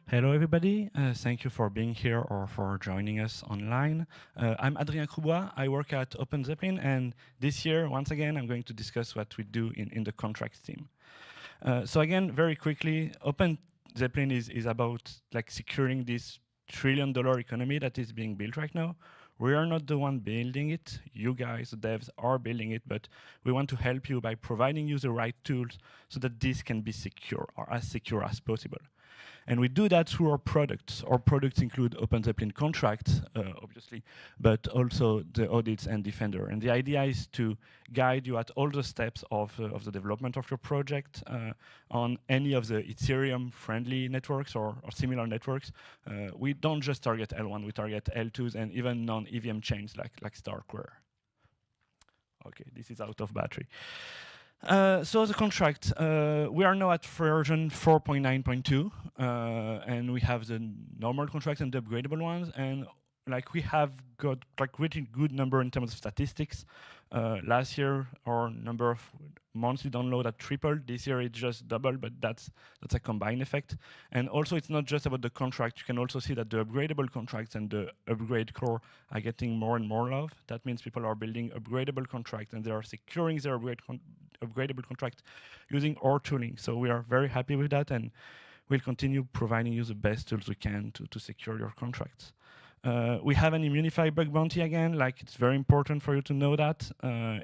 Hello, everybody. Thank you for being here or for joining us online. I'm Hadrien Croubois. I work at OpenZeppelin, and this year, once again, I'm going to discuss what we do in the contracts team. So again, very quickly, OpenZeppelin is about like securing this $1 trillion economy that is being built right now. We are not the one building it. You guys, the devs, are building it, but we want to help you by providing you the right tools so that this can be secure or as secure as possible. And we do that through our products. Our products include OpenZeppelin contracts, obviously, but also the audits and Defender. And the idea is to guide you at all the steps of the development of your project on any of the Ethereum-friendly networks or similar networks. We don't just target L1, we target L2s and even non-EVM chains like Starkware. Okay, this is out of battery. So the contract, we are now at version 4.9.2, and we have the normal contracts and the upgradable ones, and like we have got like really good number in terms of statistics. Last year, our number of monthly download had tripled. This year, it just doubled, but that's a combined effect. And also, it's not just about the contract. You can also see that the upgradable contracts and the upgrade core are getting more and more love. That means people are building upgradable contracts, and they are securing their upgradable contract using our tooling. So we are very happy with that, and we'll continue providing you the best tools we can to secure your contracts. We have an Immunify bug bounty again, like it's very important for you to know that.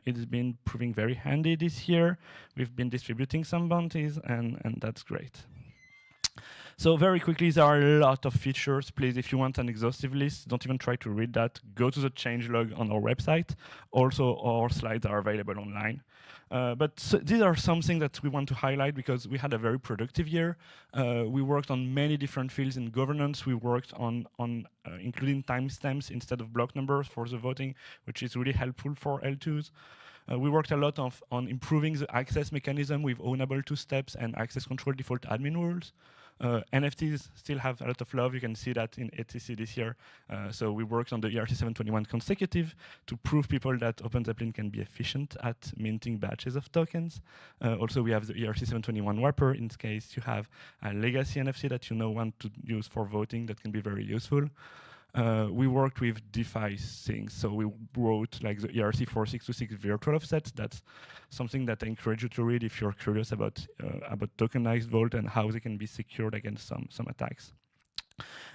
It's been proving very handy this year. We've been distributing some bounties, and that's great. So very quickly, there are a lot of features. Please, if you want an exhaustive list, don't even try to read that. Go to the changelog on our website. Also, our slides are available online. But these are something that we want to highlight because we had a very productive year. We worked on many different fields in governance. We worked on including timestamps instead of block numbers for the voting, which is really helpful for L2s. We worked a lot on improving the access mechanism with ownable two-steps and access control default admin rules. NFTs still have a lot of love. You can see that in ETC this year. So we worked on the ERC 721 consecutive to prove people that OpenZeppelin can be efficient at minting batches of tokens. Also, we have the ERC 721 wrapper in case you have a legacy NFT that you want to use for voting. That can be very useful. We worked with DeFi things, so we wrote like the ERC 4626 virtual offset. That's something that I encourage you to read if you're curious about tokenized vault and how they can be secured against some attacks.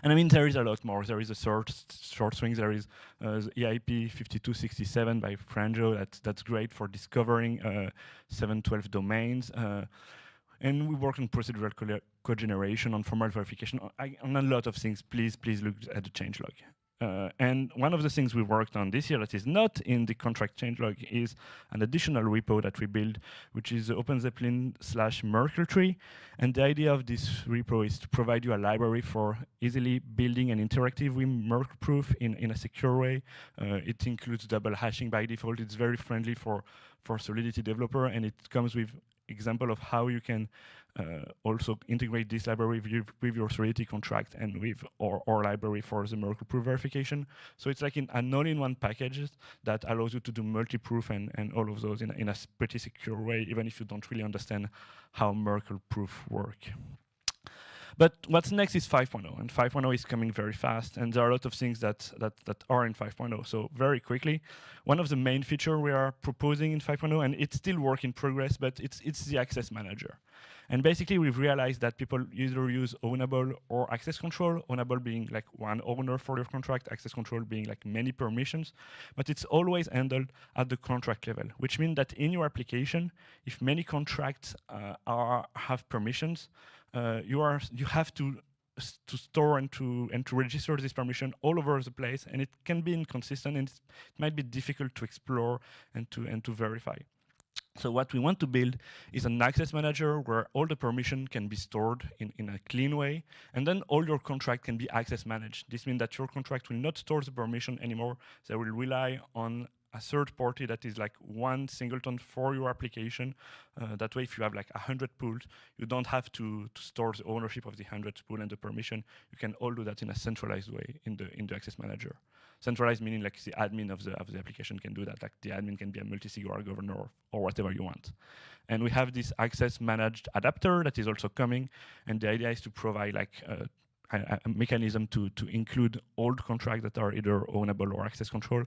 And I mean, there is a lot more. There is a short swing. There is the EIP 5267 by Franjo. That's great for discovering 712 domains. And we work on procedural cogeneration, on formal verification, on a lot of things. Please look at the changelog. And one of the things we worked on this year that is not in the contract changelog is an additional repo that we build, which is the OpenZeppelin/Merkle tree. And the idea of this repo is to provide you a library for easily building an interactive with Merkle proof in a secure way. It includes double hashing by default. It's very friendly for Solidity developer, and it comes with example of how you can also integrate this library with your Solidity contract and with our library for the Merkle proof verification. So it's like an all-in-one package that allows you to do multi-proof and all of those in a pretty secure way, even if you don't really understand how Merkle proof work. But what's next is 5.0, and 5.0 is coming very fast, and there are a lot of things that are in 5.0. So very quickly, one of the main features we are proposing in 5.0, and it's still work in progress, but it's the access manager. And basically, we've realized that people either use ownable or access control, ownable being like one owner for your contract, access control being like many permissions, but it's always handled at the contract level, which means that in your application, if many contracts have permissions, you have to store and to register this permission all over the place, and it can be inconsistent, and it might be difficult to explore and to verify. So what we want to build is an access manager where all the permission can be stored in a clean way, and then all your contract can be access managed. This means that your contract will not store the permission anymore. They will rely on a third party that is like one singleton for your application. That way, if you have like 100 pools, you don't have to store the ownership of the 100th pool and the permission. You can all do that in a centralized way in the access manager. Centralized meaning like the admin of the application can do that. Like the admin can be a multi-sig or a governor or whatever you want. And we have this access managed adapter that is also coming. And the idea is to provide like a mechanism to include old contracts that are either ownable or access control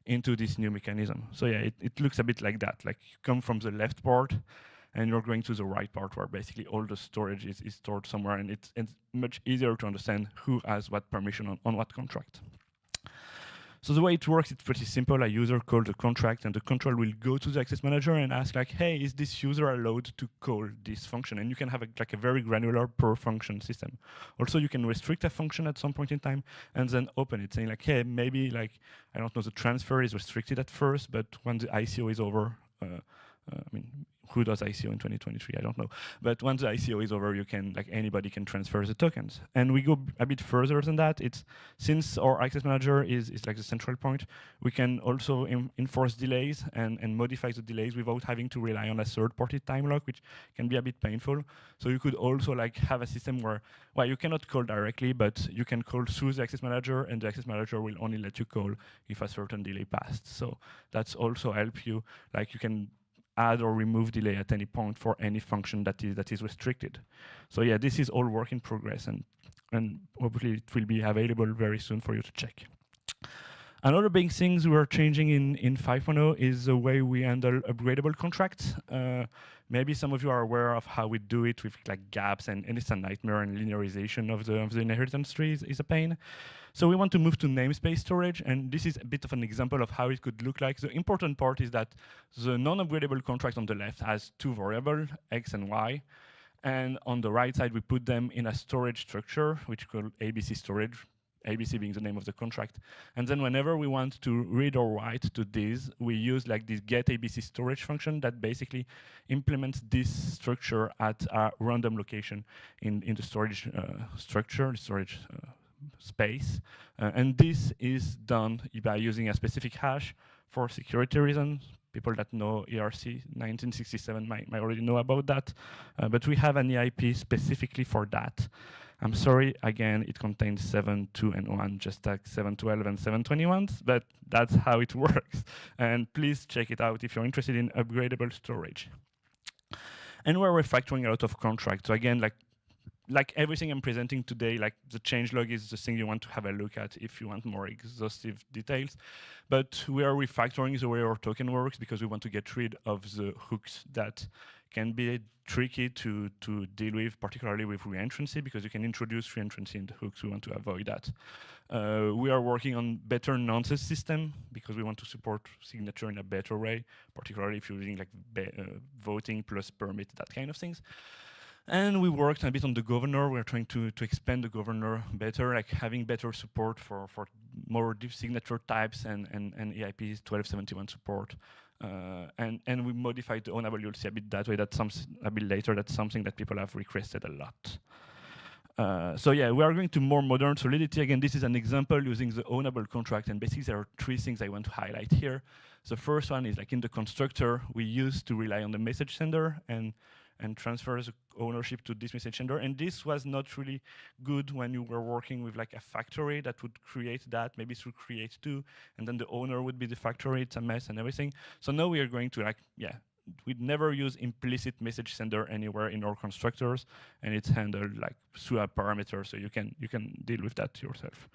into this new mechanism. So yeah, it looks a bit like that. Like you come from the left part and you're going to the right part where basically all the storage is stored somewhere, and it's much easier to understand who has what permission on what contract. So the way it works, it's pretty simple. A user calls a contract, and the control will go to the access manager and ask like, hey, is this user allowed to call this function? And you can have like a very granular per function system. Also, you can restrict a function at some point in time and then open it, saying like, hey, maybe like, I don't know, the transfer is restricted at first, but when the ICO is over, I mean, who does ICO in 2023? I don't know. But once the ICO is over, you can, like anybody can transfer the tokens. And we go a bit further than that. It's since our access manager is like the central point, we can also enforce delays and modify the delays without having to rely on a third-party time lock, which can be a bit painful. So you could also like have a system where, well, you cannot call directly, but you can call through the access manager, and the access manager will only let you call if a certain delay passed. So that's also help you, like you can add or remove delay at any point for any function that is restricted. So yeah, this is all work in progress, and hopefully it will be available very soon for you to check. Another big things we're changing in 5.0 is the way we handle upgradable contracts. Maybe some of you are aware of how we do it with like gaps, and it's a nightmare, and linearization of the inheritance tree is a pain. So we want to move to namespace storage, and this is a bit of an example of how it could look like. The important part is that the non-upgradable contract on the left has two variables, x and y, and on the right side we put them in a storage structure, which is called ABC storage, ABC being the name of the contract. And then whenever we want to read or write to this, we use like this get ABC storage function that basically implements this structure at a random location in the storage structure, the storage space. And this is done by using a specific hash for security reasons. People that know ERC 1967 might already know about that. But we have an EIP specifically for that. I'm sorry, again, it contains 7, 2, and 1, just like 712 and 721, but that's how it works. And please check it out if you're interested in upgradable storage. And we're refactoring a lot of contracts. So again, like everything I'm presenting today, like the changelog is the thing you want to have a look at if you want more exhaustive details. But we are refactoring the way our token works because we want to get rid of the hooks that can be tricky to deal with, particularly with reentrancy, because you can introduce reentrancy in the hooks. We want to avoid that. We are working on better nonces system because we want to support signature in a better way, particularly if you're using like voting plus permit, that kind of things. And we worked a bit on the governor. We're trying to expand the governor better, like having better support for more deep signature types and EIP 1271 support. And we modified the ownable. You'll see a bit that way. That's a bit later. That's something that people have requested a lot. So yeah, we are going to more modern Solidity. Again, this is an example using the ownable contract. And basically, there are three things I want to highlight here. The first one is like in the constructor, we used to rely on the message sender and transfers ownership to this message sender. And this was not really good when you were working with like a factory that would create that, maybe through create two, and then the owner would be the factory. It's a mess and everything. So now we are going to like, yeah, we'd never use implicit message sender anywhere in our constructors, and it's handled like through a parameter, so you can deal with that yourself.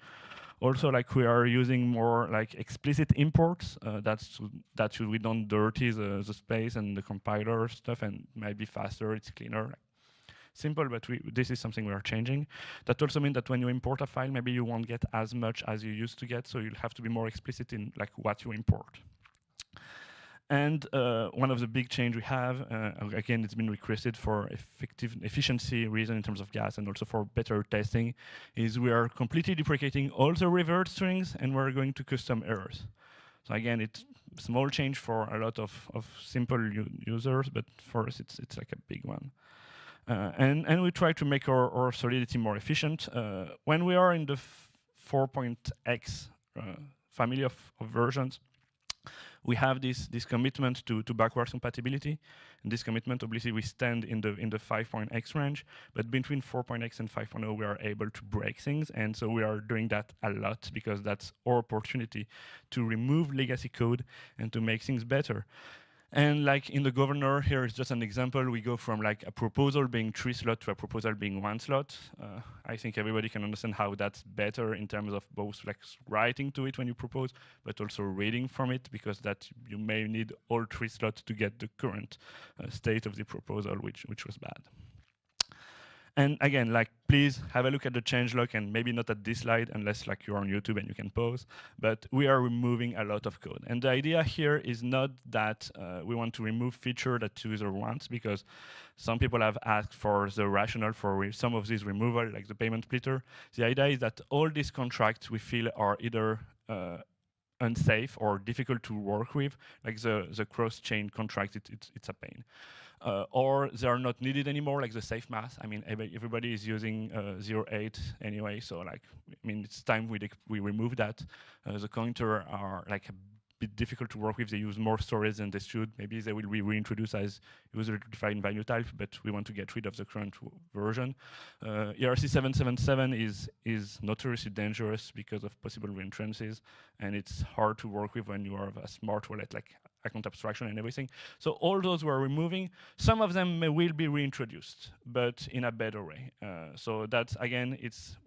Also, like we are using more like explicit imports. That we don't dirty the space and the compiler stuff, and might be faster. It's cleaner. Simple, but this is something we are changing. That also means that when you import a file, maybe you won't get as much as you used to get, so you'll have to be more explicit in like what you import. And one of the big change we have, again, it's been requested for efficiency reason in terms of gas and also for better testing, is we are completely deprecating all the revert strings and we're going to custom errors. So again, it's a small change for a lot of simple users, but for us, it's like a big one. And we try to make our Solidity more efficient. When we are in the 4.x family of versions, we have this commitment to backwards compatibility. And this commitment, obviously, we stand in the 5.x range, but between 4.x and 5.0, we are able to break things. And so we are doing that a lot because that's our opportunity to remove legacy code and to make things better. And like in the governor, here is just an example. We go from like a proposal being 3 slots to a proposal being 1 slot. I think everybody can understand how that's better in terms of both like writing to it when you propose, but also reading from it, because that you may need all 3 slots to get the current state of the proposal, which was bad. And again, like, please have a look at the changelog, and maybe not at this slide unless like you're on YouTube and you can pause, but we are removing a lot of code. And the idea here is not that we want to remove feature that user wants, because some people have asked for the rationale for some of these removal, like the payment splitter. The idea is that all these contracts we feel are either unsafe or difficult to work with, like the cross-chain contract, it's a pain. Or they are not needed anymore, like the safe math. I mean, everybody is using 0.8 anyway, so like, I mean, it's time we remove that. The counter are like a bit difficult to work with. They use more storage than they should. Maybe they will be reintroduced as user-defined value type, but we want to get rid of the current version. ERC 777 is notoriously dangerous because of possible reentrances, and it's hard to work with when you have a smart wallet like account abstraction and everything. So all those we're removing. Some of them will be reintroduced, but in a better way. So that's, again,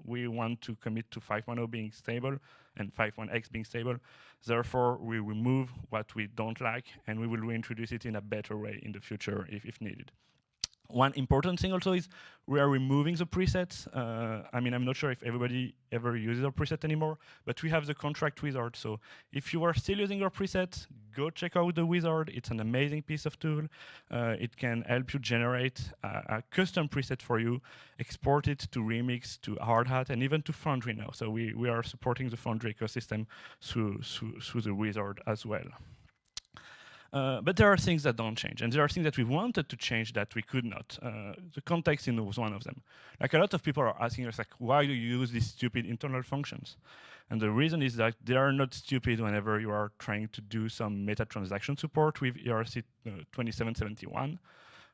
we want to commit to 5.0 being stable and 5.x being stable. Therefore, we remove what we don't like, and we will reintroduce it in a better way in the future if needed. One important thing also is we are removing the presets. I mean, I'm not sure if everybody ever uses our preset anymore, but we have the contract wizard. So if you are still using your preset, go check out the wizard. It's an amazing piece of tool. It can help you generate a custom preset for you, export it to Remix, to Hardhat, and even to Foundry now. So we are supporting the Foundry ecosystem through the wizard as well. But there are things that don't change, and there are things that we wanted to change that we could not. The context was one of them. Like, a lot of people are asking us, like, why do you use these stupid internal functions? And the reason is that they are not stupid whenever you are trying to do some meta transaction support with ERC 2771.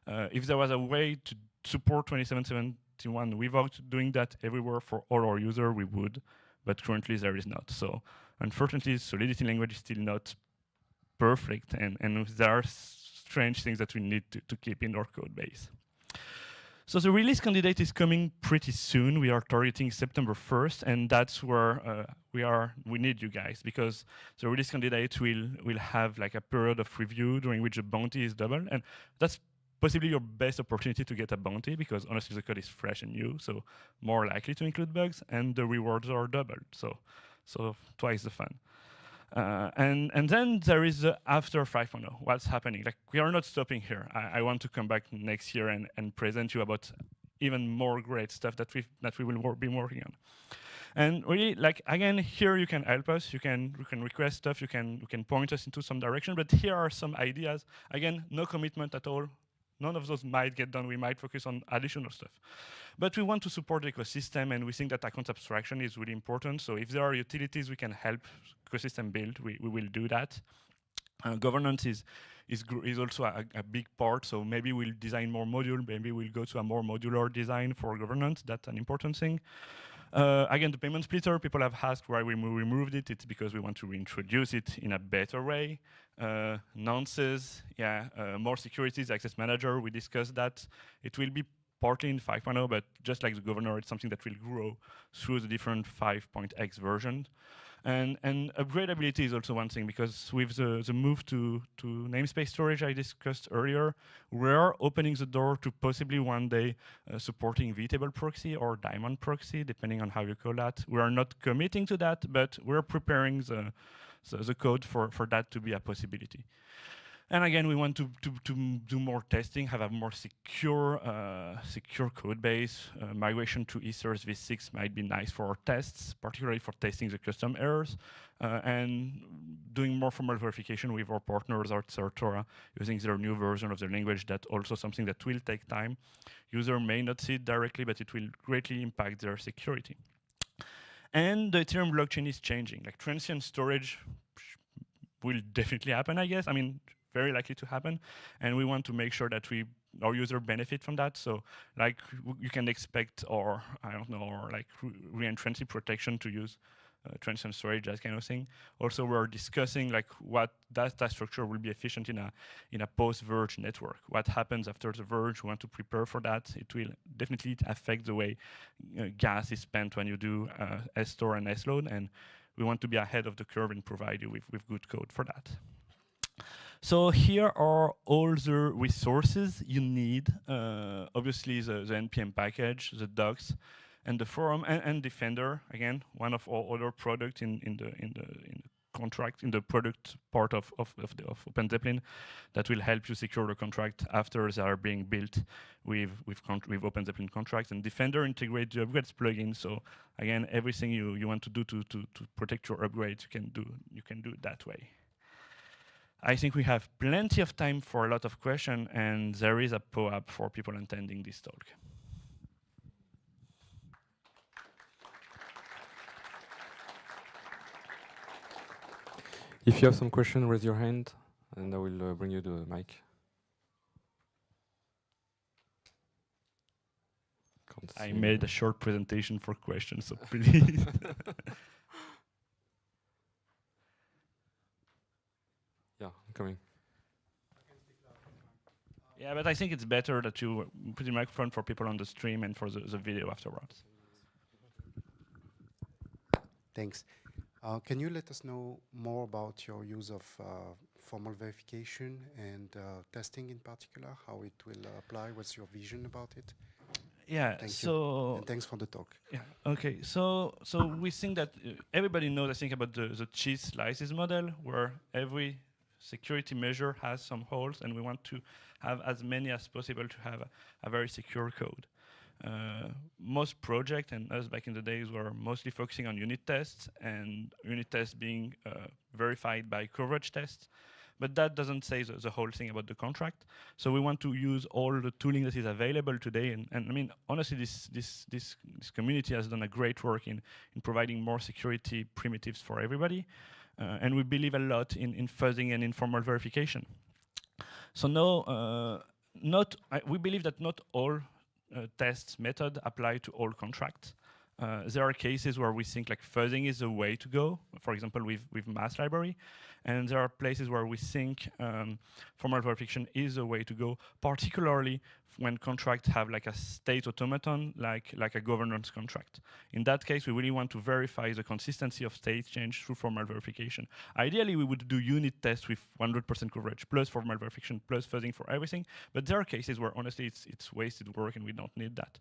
If there was a way to support 2771 without doing that everywhere for all our users, we would, but currently there is not. So unfortunately, Solidity language is still not perfect, and there are strange things that we need to keep in our code base. So the release candidate is coming pretty soon. We are targeting September 1st, and that's where we need you guys, because the release candidate will have like a period of review during which the bounty is doubled, and that's possibly your best opportunity to get a bounty, because honestly the code is fresh and new, so more likely to include bugs, and the rewards are doubled, so twice the fun. And then there is the after 5.0. What's happening? Like, we are not stopping here. I want to come back next year and present you about even more great stuff that we will be working on. And really, like, again, here you can help us. You can request stuff. You can point us into some direction. But here are some ideas. Again, no commitment at all. None of those might get done. We might focus on additional stuff. But we want to support the ecosystem, and we think that account abstraction is really important. So if there are utilities we can help ecosystem build, we will do that. Governance is also a big part. So maybe we'll design more modules. Maybe we'll go to a more modular design for governance. That's an important thing. Again, the payment splitter, people have asked why we removed it. It's because we want to reintroduce it in a better way. Nonces, yeah, more securities, AccessManager, we discussed that. It will be partly in 5.0, but just like the governor, it's something that will grow through the different 5.x versions. And upgradability is also one thing, because with the move to namespace storage I discussed earlier, we are opening the door to possibly one day supporting vtable proxy or daemon proxy, depending on how you call that. We are not committing to that, but we're preparing the code for that to be a possibility. And again, we want to do more testing, have a more secure code base. Migration to Ethers v6 might be nice for our tests, particularly for testing the custom errors, and doing more formal verification with our partners at Certora, using their new version of the language. That's also something that will take time. User may not see it directly, but it will greatly impact their security. And the Ethereum blockchain is changing. Like, transient storage will definitely happen, I guess. I mean, very likely to happen, and we want to make sure that our user benefit from that. So, like, you can expect, or I don't know, or like reentrancy protection to use transient storage, that kind of thing. Also, we're discussing like what data structure will be efficient in a post-verge network. What happens after the verge? We want to prepare for that. It will definitely affect the way gas is spent when you do S-store and S-load, and we want to be ahead of the curve and provide you with good code for that. So here are all the resources you need. Obviously, the NPM package, the docs, and the forum, and Defender. Again, one of our other products in the contract, in the product part of OpenZeppelin, that will help you secure the contract after they are being built with OpenZeppelin contracts. And Defender integrates the upgrades plugin. So again, everything you want to do to protect your upgrades, you can do it that way. I think we have plenty of time for a lot of questions, and there is a POAP for people attending this talk. If you have some question, raise your hand, and I will bring you the mic. I made a short presentation for questions, so please. Yeah, I'm coming. Yeah, but I think it's better that you put the microphone for people on the stream and for the video afterwards. Thanks. Can you let us know more about your use of formal verification and testing in particular, how it will apply? What's your vision about it? Yeah, Thank you. And thanks for the talk. Yeah, okay. So we think that everybody knows, I think, about the cheese slices model, where every security measure has some holes, and we want to have as many as possible to have a very secure code. Most projects, and us back in the days, were mostly focusing on unit tests, and unit tests being verified by coverage tests. But that doesn't say the whole thing about the contract. So we want to use all the tooling that is available today. And I mean, honestly, this community has done a great work in providing more security primitives for everybody. And we believe a lot in fuzzing and informal verification. So no, we believe that not all test method apply to all contracts. There are cases where we think like fuzzing is the way to go, for example, with mass library. And there are places where we think formal verification is the way to go, particularly when contracts have like a state automaton, like a governance contract. In that case, we really want to verify the consistency of state change through formal verification. Ideally, we would do unit tests with 100% coverage, plus formal verification, plus fuzzing for everything. But there are cases where, honestly, it's wasted work and we don't need that.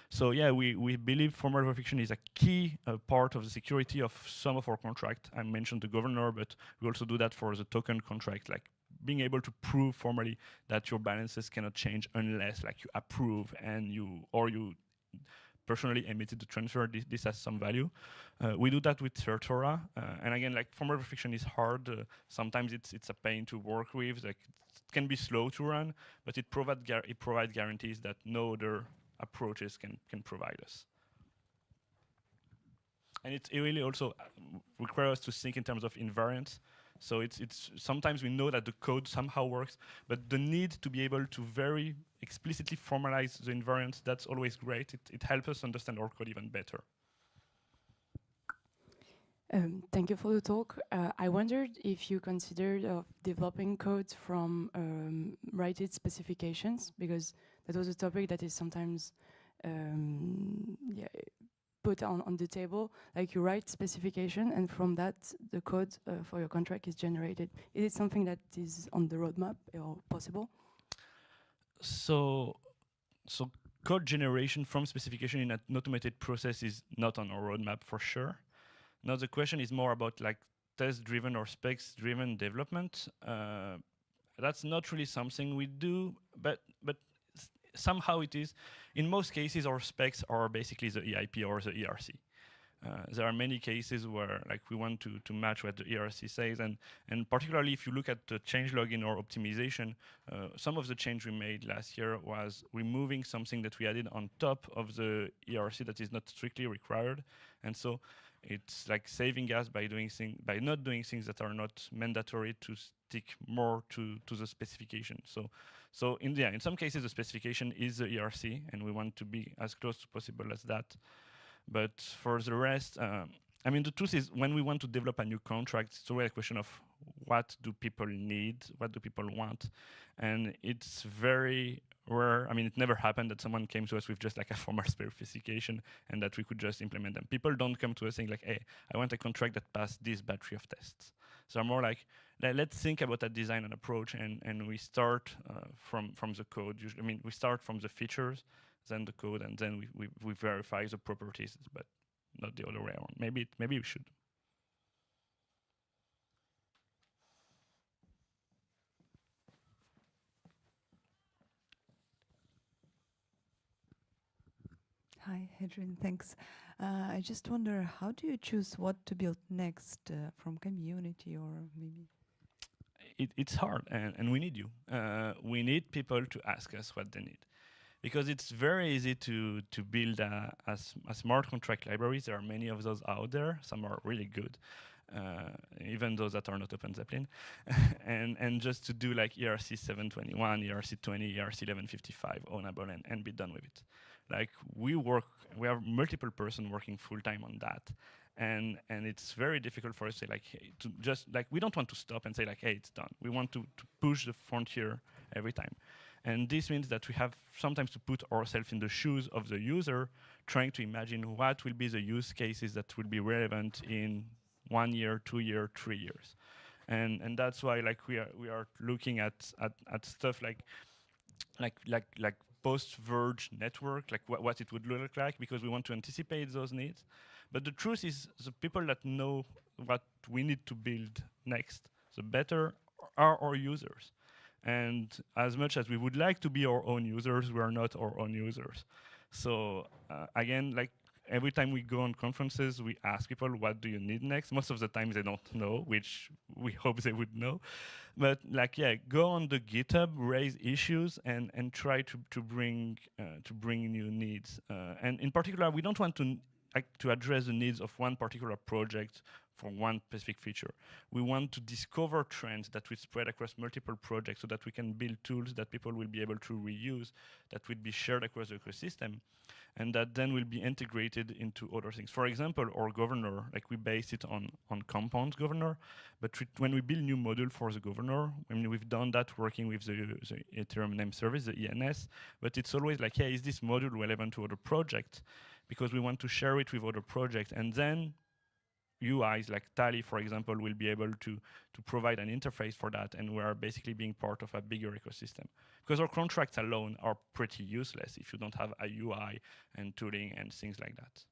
So yeah, we believe formal verification is a key part of the security of some of our contracts. I mentioned the governor, but we also do that for the token contract, like being able to prove formally that your balances cannot change unless like you approve and you personally emitted the transfer. This has some value. We do that with Certora, and again, like formal verification is hard. Sometimes it's a pain to work with. Like it can be slow to run, but it provides guarantees that no other approaches can provide us. And it really also requires us to think in terms of invariance. So it's sometimes we know that the code somehow works, but the need to be able to very explicitly formalize the invariance, that's always great. It helps us understand our code even better. Thank you for the talk. I wondered if you considered developing code from write-it specifications, because that was a topic that is sometimes put on the table. Like you write specification, and from that, the code for your contract is generated. Is it something that is on the roadmap or possible? So code generation from specification in an automated process is not on our roadmap for sure. Now the question is more about like test-driven or specs-driven development. That's not really something we do, but somehow it is. In most cases, our specs are basically the EIP or the ERC. There are many cases where like we want to match what the ERC says, and particularly if you look at the changelog in our optimization, some of the change we made last year was removing something that we added on top of the ERC that is not strictly required, and so it's like saving gas by not doing things that are not mandatory to stick more to the specification. So in some cases the specification is the ERC, and we want to be as close as possible as that. But for the rest, I mean, the truth is, when we want to develop a new contract, it's always a question of what do people need, what do people want, and it's very rare. I mean, it never happened that someone came to us with just like a formal specification and that we could just implement them. People don't come to us saying like, hey, I want a contract that passed this battery of tests. So I'm more like, let's think about a design and approach, and we start from the code. Usually, I mean, we start from the features, then the code, and then we verify the properties, but not the other way around. Maybe we should. Hi, Hadrien, thanks. I just wonder, how do you choose what to build next from community or maybe? It's hard, and we need you. We need people to ask us what they need. Because it's very easy to build a smart contract library. There are many of those out there. Some are really good, even those that are not OpenZeppelin. and just to do like ERC 721, ERC 20, ERC 1155 ownable and be done with it. Like we have multiple person working full time on that. And it's very difficult for us to say like, hey, to just like, we don't want to stop and say like, hey, it's done. We want to push the frontier every time. And this means that we have sometimes to put ourselves in the shoes of the user, trying to imagine what will be the use cases that will be relevant in 1 year, 2 years, 3 years. And that's why like we are looking at stuff like post-verge network, like what it would look like, because we want to anticipate those needs. But the truth is, the people that know what we need to build next, the better are our users. And as much as we would like to be our own users, we are not our own users. So again, like every time we go on conferences, we ask people, what do you need next? Most of the time they don't know, which we hope they would know. But like, yeah, go on the GitHub, raise issues, and try to bring new needs. And in particular, we don't want to address the needs of one particular project for one specific feature. We want to discover trends that will spread across multiple projects so that we can build tools that people will be able to reuse, that will be shared across the ecosystem, and that then will be integrated into other things. For example, our governor, like we base it on Compound's governor, but when we build new module for the governor, I mean, we've done that working with the Ethereum name service, the ENS, but it's always like, hey, is this module relevant to other projects? Because we want to share it with other projects, and then UIs like Tally, for example, will be able to provide an interface for that, and we are basically being part of a bigger ecosystem. Because our contracts alone are pretty useless if you don't have a UI and tooling and things like that.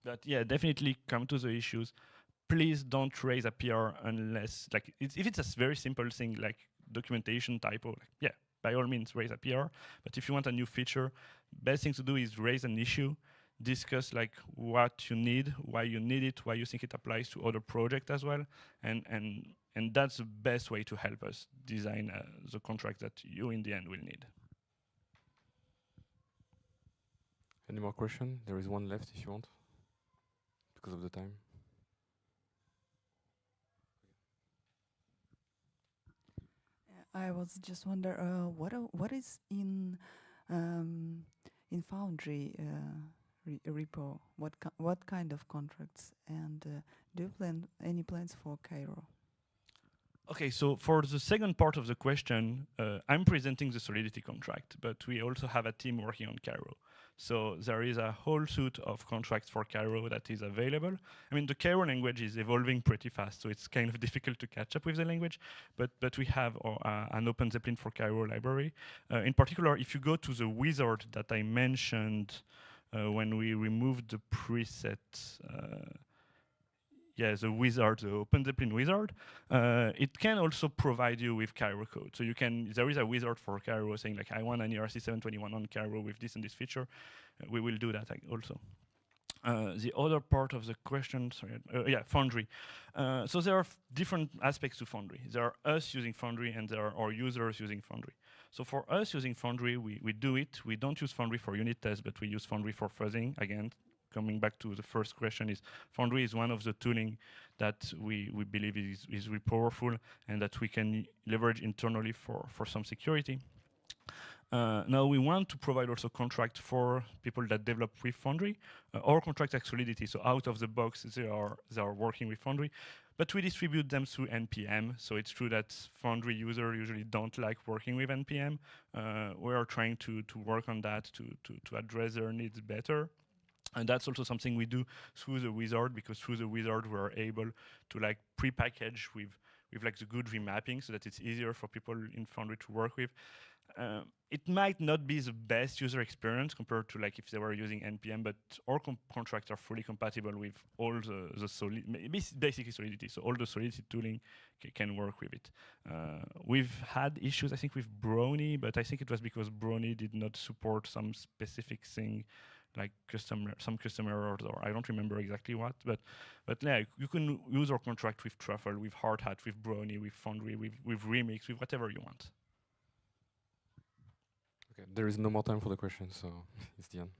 But yeah, definitely come to the issues. Please don't raise a PR unless, like, if it's a very simple thing like documentation typo, like, yeah, by all means raise a PR. But if you want a new feature, best thing to do is raise an issue, discuss like what you need, why you need it, why you think it applies to other projects as well, and that's the best way to help us design the contract that you in the end will need. Any more questions? There is one left if you want, because of the time. I was just wonder what is in Foundry repo? What kind of contracts, and do you plan any plans for Cairo? Okay, so for the second part of the question, I'm presenting the Solidity contract, but we also have a team working on Cairo. So there is a whole suite of contracts for Cairo that is available. I mean, the Cairo language is evolving pretty fast, so it's kind of difficult to catch up with the language, but we have an OpenZeppelin for Cairo library. In particular, if you go to the wizard that I mentioned when we removed the preset, the wizard, the OpenZeppelin wizard, it can also provide you with Cairo code. So you can, there is a wizard for Cairo saying like, I want an ERC 721 on Cairo with this and this feature. We will do that also. The other part of the question, Foundry. So there are different aspects to Foundry. There are us using Foundry and there are our users using Foundry. So for us using Foundry, we do it. We don't use Foundry for unit tests, but we use Foundry for fuzzing. Again, coming back to the first question, is Foundry is one of the tooling that we believe is really powerful and that we can leverage internally for some security. Now we want to provide also contract for people that develop with Foundry or contract like Solidity. So out of the box, they are working with Foundry, but we distribute them through NPM. So it's true that Foundry users usually don't like working with NPM. We are trying to work on that to address their needs better. And that's also something we do through the wizard, because through the wizard we are able to like pre-package with like the good remapping so that it's easier for people in Foundry to work with. It might not be the best user experience compared to like if they were using NPM, but our contracts are fully compatible with all the basically Solidity. So all the Solidity tooling can work with it. We've had issues, I think, with Brony, but I think it was because Brony did not support some specific thing, like some custom errors, or I don't remember exactly what, but yeah, you can use our contract with Truffle, with Hardhat, with Brony, with Foundry, with Remix, with whatever you want. Okay, there is no more time for the questions, so it's the end.